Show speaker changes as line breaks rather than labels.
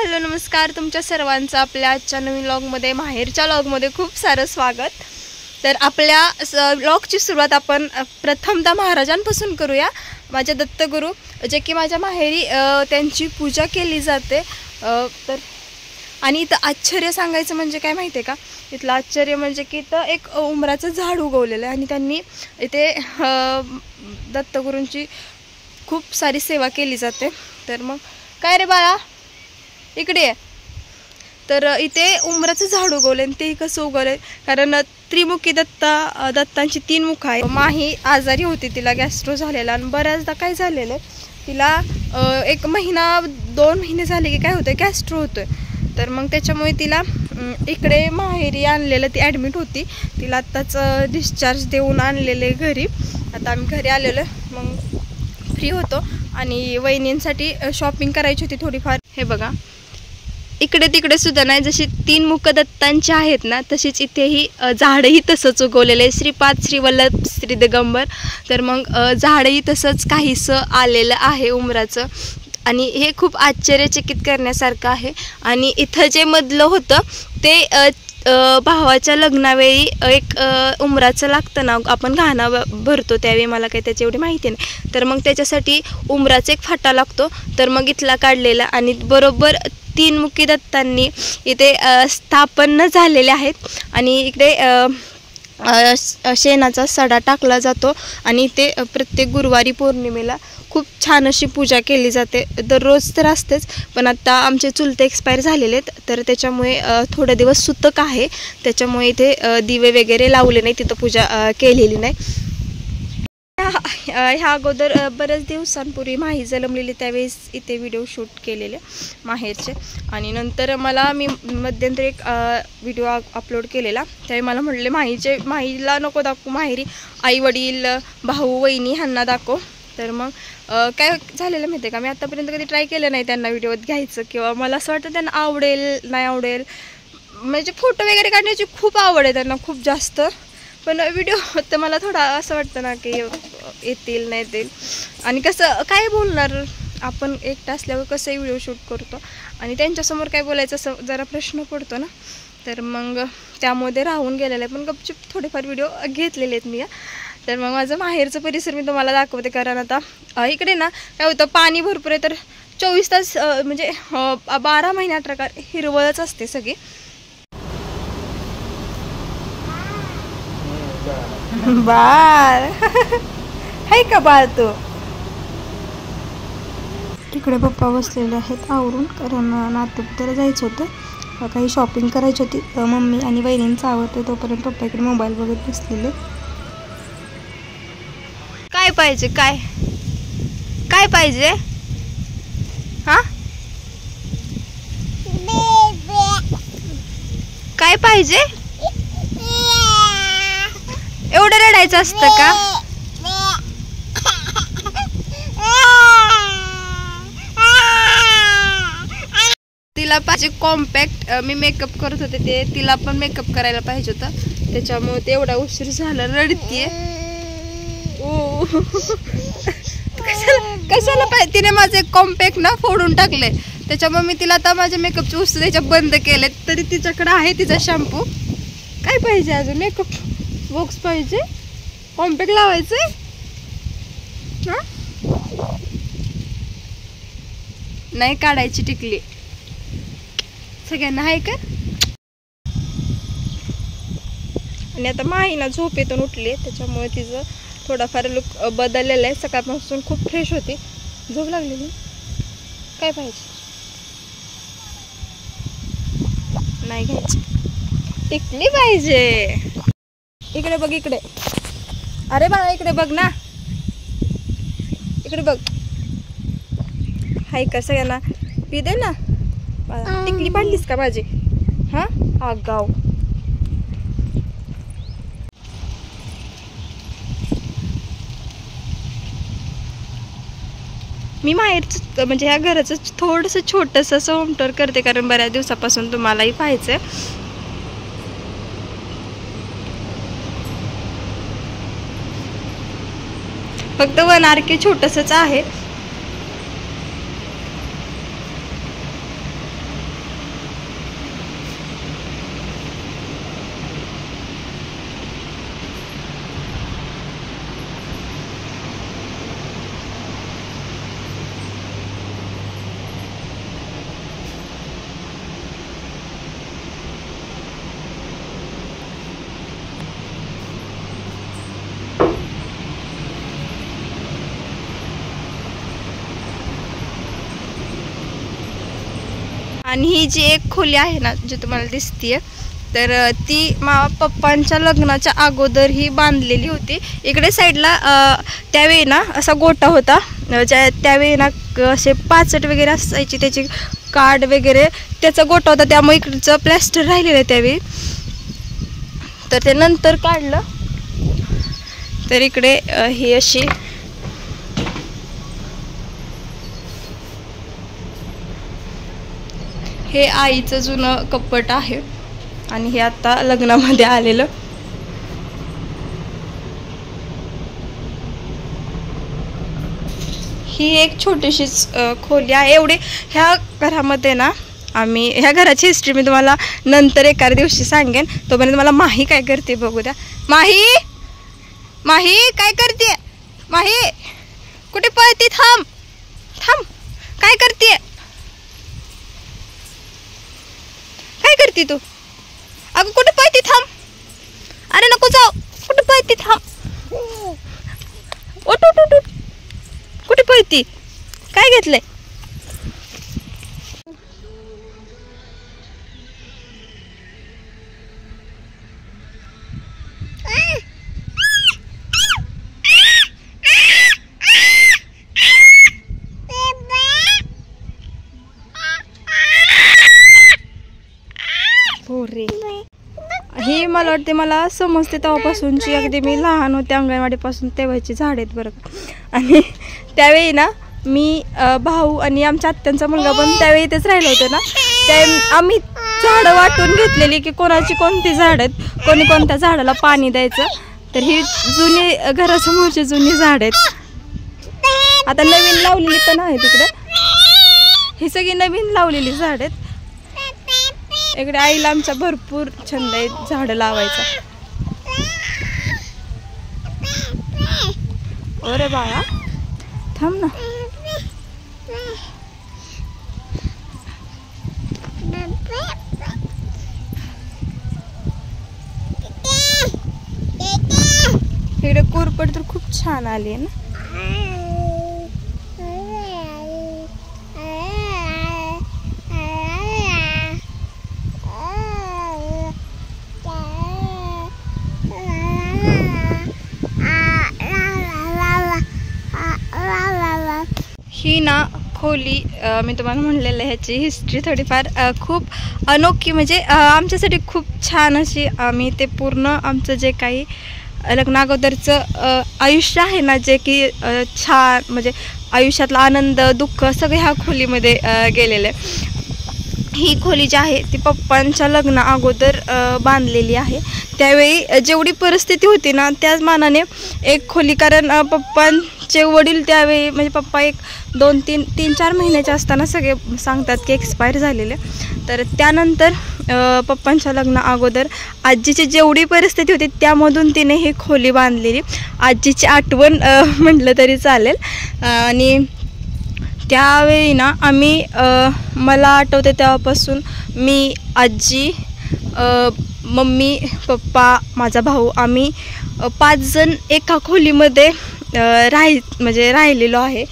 Hello नमस्कार, तुमच्या सर्वांचं आपल्या आजच्या नवीन व्लॉगमध्ये माहेरच्या व्लॉगमध्ये खूप सारं स्वागत. तर आपल्या व्लॉगची सुरुवात आपण प्रथमतः महाराजांपासून करूया. माझे दत्तगुरू जे की माझ्या माहेरी त्यांची पूजा केली जाते. तर आणि इथं आश्चर्य सांगायचं म्हणजे काय माहिती आहे का, इथलं आश्चर्य म्हणजे की इथं एक उंबराचं झाड उगवलेलं आहे आणि त्यांनी इथे दत्तगुरूंची खूप सारी सेवा केली जाते. तर मग काय रे बाळा इकडे आहे. तर इथे उंबराचं झाड उगवलं आणि ते कसं उगवलं, कारण त्रिमुखी दत्तांची 3 मुख आहे. माही आजारी होती, तिला गॅस्ट्रो झालेला आणि बऱ्याचदा काय झालेलं तिला 1 महिना 2 महिने झाले की काय होतं गॅस्ट्रो होतोय. तर मग त्याच्यामुळे तिला इकडे माहेरी आणलेलं, ती ॲडमिट होती. तिला आत्ताच डिस्चार्ज देऊन आणलेले घरी. आता आम्ही घरी आलेलो मग फ्री होतो आणि वहिनींसाठी शॉपिंग करायची होती थोडीफार. हे बघा इकडे तिकडे सुद्धा नाही, जशी 3 मुख दत्तांची आहेत ना तशीच इथेही झाडही तसंच उगवलेलं आहे. श्रीपाद श्रीवल्लभ श्री दिगंबर. तर मग झाडही तसंच काहीसं आलेलं आहे उंबराचं आणि हे खूप आश्चर्यचकित करण्यासारखं आहे. आणि इथं जे मधलं होतं ते भावाच्या लग्नावेळी एक उंबराचं लागतं ना, आपण घाणा भरतो त्यावेळी, मला काही त्याची एवढी माहिती नाही. तर मग त्याच्यासाठी उंबराचा एक फाटा लागतो. तर मग इथला काढलेला आणि बरोबर 3 मुखी दत्तांनी इथे स्थापन झालेले आहेत. आणि इकडे शेणाचा सडा टाकला जातो आणि इथे प्रत्येक गुरुवारी पौर्णिमेला खूप छान अशी पूजा केली जाते. दररोज तर असतेच, पण आता आमचे चुलते एक्सपायर झालेले आहेत तर त्याच्यामुळे थोडे दिवस सुतक आहे, त्याच्यामुळे इथे दिवे वगैरे लावले नाही, तिथं पूजा केलेली नाही. ह्या अगोदर बऱ्याच दिवसांपूर्वी माही जन्मलेली त्यावेळेस इथे व्हिडिओ शूट केलेले माहेरचे. आणि नंतर मी मध्यंतरी एक व्हिडिओ अपलोड केलेला. त्यावेळी मला म्हटले माहीला नको दाखवू, माहेरी आई वडील भाऊ वहिनी ह्यांना दाखव. तर मग काय झालेलं माहिती आहे का, मी आतापर्यंत कधी ट्राय केलं नाही त्यांना व्हिडिओत घ्यायचं, किंवा मला असं वाटतं त्यांना आवडेल नाही आवडेल. म्हणजे फोटो वगैरे काढण्याची खूप आवड आहे त्यांना, खूप जास्त. पण व्हिडिओ तर मला थोडा असं वाटतं ना की येतील नाही येतील, आणि कसं काय बोलणार आपण एकटं असल्यावर कसंही व्हिडिओ शूट करतो आणि त्यांच्यासमोर काय बोलायचं असं जरा प्रश्न पडतो ना. तर मग त्यामध्ये राहून गेलेलं आहे, पण गपचूप थोडेफार व्हिडिओ घेतलेले आहेत मी. तर मग माझं माहेरचं परिसर मी तुम्हाला दाखवते, कारण आता इकडे ना काय होतं, पाणी भरपूर आहे. तर 24 तास म्हणजे 12 महिने 18 हिरवळच असते सगळी. बाळ हाय का बाळ तू? तिकडे पप्पा बसलेले आहेत आवरून, कारण नातेपुत्याला जायचं होतं, काही शॉपिंग करायची होती. मम्मी आणि वहिनींचं आवडतं, तोपर्यंत पप्पा इकडे मोबाईल बघत बसलेले. काय पाहिजे, काय काय पाहिजे हा, काय पाहिजे? एवढं रडायचं असतं का? तिला पाहिजे कॉम्पॅक्ट. मी मेकअप करत होते ते तिला पण मेकअप करायला पाहिजे होतं, त्याच्यामुळे ते एवढा उशीर झाला, रडतीये. ओ कशाला पाहिजे, तिने माझे कॉम्पॅक्ट ना फोडून टाकले, त्याच्यामुळे मी तिला आता माझ्या मेकअपची वस्तू त्याच्या बंद केले. तरी तिच्याकडे आहे तिचा शॅम्पू. काय पाहिजे अजून? मेकअप बॉक्स पाहिजे, कॉम्पॅक्ट लावायचे हा, नाही काढायची टिकली. सगळ्यांना आहे का? आणि आता माहीना झोपेतून उठली, त्याच्यामुळे तिचं थोडाफार लुक बदललेला आहे. सकाळपासून खूप फ्रेश होती, झोप लागलेली. काय पाहिजे? नाही घ्यायची, टिकली पाहिजे. इकडे बघ, इकडे. अरे बाळा इकडे बघ ना, इकडे बघ. हाय का? सगळ्यांना पी दे ना. टिकली पाडलीस का माझी? हा आगाव. मी माहेरचं म्हणजे ह्या घराचं थोडंसं छोटंसं असं होम टूर करते, कारण बऱ्याच दिवसापासून तुम्हालाही पाहायचं. फक्त 1 RK छोटंसंच आहे. आणि ही जी एक खोली आहे ना जी तुम्हाला दिसतीये, तर ती पप्पांच्या लग्नाच्या अगोदर ही बांधलेली होती. इकडे साईडला त्यावेळी ना असा गोटा होता, त्यावेळी ना असे पाचट वगैरे असायची, त्याची कार्ड वगैरे त्याचा गोटा होता, त्यामुळे इकडचं प्लॅस्टर राहिलेलं आहे त्यावेळी. तर ते नंतर काढलं. तर इकडे ही अशी हे आईचं जुनं कप्पट आहे आणि हे आता लग्नामध्ये आलेलं. ही एक छोटीशीच खोली आहे. एवढी ह्या घरामध्ये ना आम्ही ह्या घराची हिस्ट्री मी तुम्हाला नंतर एका दिवशी सांगेन. तोपर्यंत मला माही काय करते बघू द्या. माही, माही काय करते? माही कुठे पळती? थांब थांब, काय करते? काय करते तू? अगं कुठे पळती? थांब, अरे नको जाऊ, कुठे पळती? थांब, उठ उठ उठ, कुठे पळती? काय घेतलंय? ही मला वाटते मला समजते तेव्हापासूनची, अगदी मी लहान होते अंगणवाडीपासून तेव्हाची झाड आहेत बरं. आणि त्यावेळी ना मी भाऊ आणि आमच्या आत्यांचा मुलगा पण त्यावेळी इथेच राहिलं होतं ना, त्या आम्ही झाडं वाटून घेतलेली की कोणाची कोणती झाड आहेत, कोणी कोणत्या झाडाला पाणी द्यायचं. तर ही जुनी घरासमोरची जुनी झाड आहेत. आता नवीन लावलेली पण आहे तिकडे, ही सगळी नवीन लावलेली झाड आहेत. इकडे आईला आमच्या भरपूर छंद आहे झाडं लावायचा. अरे बाळा थांब ना. इकडे कोरपड तर खूप छान आली ना. ही ना खोली मी तुम्हाला म्हणलेलं ह्याची हिस्ट्री थोडीफार खूप अनोखी, म्हणजे आमच्यासाठी खूप छान अशी. आम्ही ते पूर्ण आमचं जे काही लग्नाअगोदरचं आयुष्य आहे ना, जे की छान म्हणजे आयुष्यातला आनंद दुःख सगळे ह्या खोलीमध्ये गेलेलं आहे. ही खोली जी आहे ती पप्पांच्या लग्ना अगोदर बांधलेली आहे. त्यावेळी जेवढी परिस्थिती होती ना त्याच मानाने एक खोली, कारण पप्पांचे वडील त्यावेळी म्हणजे पप्पा एक 2-3-4 महिन्याचे असताना सगळे सांगतात की एक्सपायर झालेले. तर त्यानंतर पप्पांच्या लग्ना अगोदर आजीची जेवढी परिस्थिती होती त्यामधून तिने ही खोली बांधलेली. आजीची आठवण म्हटलं तरी चालेल. आणि त्यावेळी ना आम्ही मला आठवते तेव्हापासून मी, आजी, मम्मी, पप्पा, माझा भाऊ, आम्ही 5 जण एका खोलीमध्ये राहिलेलो आहे.